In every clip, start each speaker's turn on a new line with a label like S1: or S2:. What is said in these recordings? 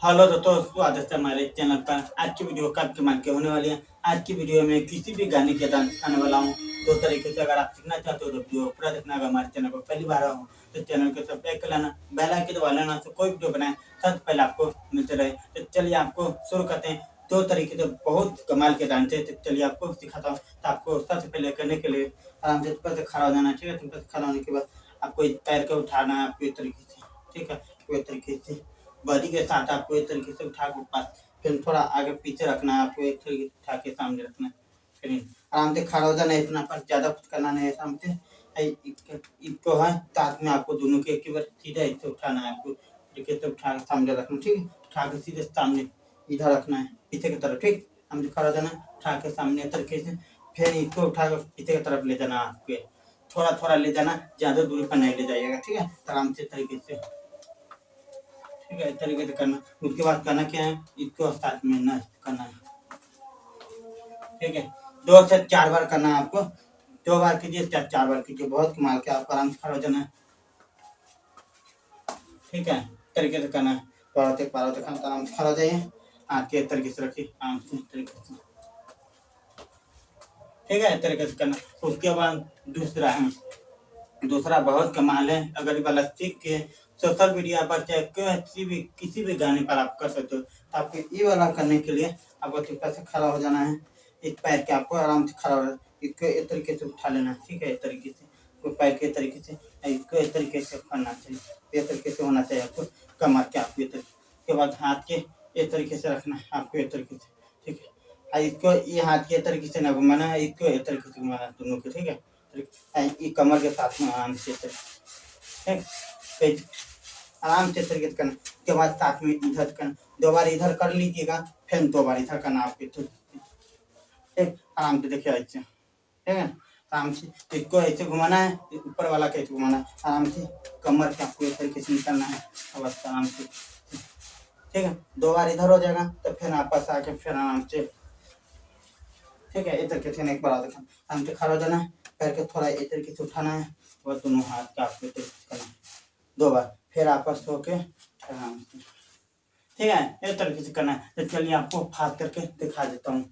S1: Hello दोस्तों, स्वागत है हमारे चैनल पर। आज की वीडियो काफी कमाल की होने वाली है। आज की वीडियो में किसी भी गाने के डांस सिखाने वाला हूँ। दो तरीके से अगर आप सीखना चाहते हो तो वीडियो पूरा देखना। अगर हमारे चैनल पर पहली बार हो तो चैनल को सब्सक्राइब कर लेना, बेल आइकन दबा लेना, तो कोई वीडियो बनाए सबसे पहले आपको मिलते रहे। तो चलिए आपको शुरू करते हैं। दो तरीके से बहुत कमाल के डांस है, तो चलिए आपको सिखाता हूँ। तो आपको सबसे पहले करने के लिए आराम से ऊपर से खड़ा हो जाना, ठीक है। ऊपर से खड़ा होने के बाद आपको इस पैर को उठाना है आपको इस तरीके से, ठीक है। इस तरीके से बॉडी के साथ आपको एक तरीके से उठा के ऊपर, फिर थोड़ा आगे पीछे रखना है आपको, एक तरीके से उठा के सामने रखना है। फिर आराम से खड़ा हो जाना है, इतना पर ज़्यादा कुछ करना नहीं है। सामने इसको है साथ में आपको दोनों के एक ही बार सीधा ऐसे उठाना है आपको, तरीके से उठा के सामने रखना, ठीक है। उठा के सीधे सामने इधर रखना है पीछे की तरफ, ठीक। सामने खड़ा हो जाना है, उठा के सामने तरीके से, फिर इसको उठा के पीछे की तरफ ले जाना है आपके। थोड़ा थोड़ा ले जाना, ज़्यादा दूरी पर नहीं ले जाइएगा, ठीक है। आराम से तरीके से, ठीक है। इस तरीके से करना। उसके बाद करना क्या है, इसको साथ में ना करना है, ठीक है। 2 से 4 बार करना है आपको। 2 बार कीजिए, 4 बार कीजिए, बहुत कमाल के आपको आराम से खड़ा हो जाना है, ठीक है। इस तरीके से करना है। पारो तक आराम से खड़ा हो जाइए, हाथ के इस तरीके से रखिए, आराम से इस तरीके से, ठीक है। इस तरीके से करना। उसके बाद दूसरा है, दूसरा बहुत कमाल है। अगर ये वाला सीख के सोशल मीडिया पर चाहे किसी भी गाने पर आप कर सकते हो। तो आपको ये वाला करने के लिए आपको चुपचाप से खड़ा हो जाना है। इस पैर के आपको आराम से खड़ा हो, इसको इस तरीके से उठा लेना है, ठीक है। इस तरीके से कोई पैर के तरीके से इसको इस तरीके से करना चाहिए, इस तरीके से होना चाहिए आपको। कमर के आपको इस तरीके, उसके बाद हाथ के इस तरीके से रखना है आपको, इस तरीके से, ठीक है। इसको ये हाथ के तरीके से ना घुमाना है, इसको इस तरीके से घुमाना है दोनों को, ठीक है। ये कमर के साथ में आराम से, ठीक। फिर आराम से तरीके से करना। उसके बाद साथ में इधर करना, 2 बार इधर कर लीजिएगा, फिर 2 बार इधर करना आपके, तो ठीक। आराम से देखिए ऐसे, ठीक है। आराम से इसको ऐसे घुमाना है, ऊपर वाला कैसे घुमाना है, आराम से कमर के आपको इस तरीके से निकलना है, बस आराम से, ठीक है। 2 बार इधर हो जाएगा तो फिर वापस आके फिर आराम से, ठीक है। इस तरीके से एक बार देखा, आराम से खड़ा हो जाना है, पैर के थोड़ा इस तरीके से उठाना है, और दोनों हाथ का आपको करना है 2 बार, फिर आपस होके आराम से, ठीक है। इस तरीके से करना है। तो चलिए आपको फास्ट करके दिखा देता हूँ।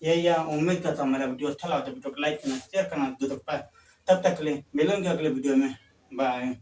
S1: यही उम्मीद करता हूँ मेरा वीडियो अच्छा लगा तो वीडियो को लाइक करना, शेयर करना, तब तक के लिए मिलेंगे अगले वीडियो में। बाय।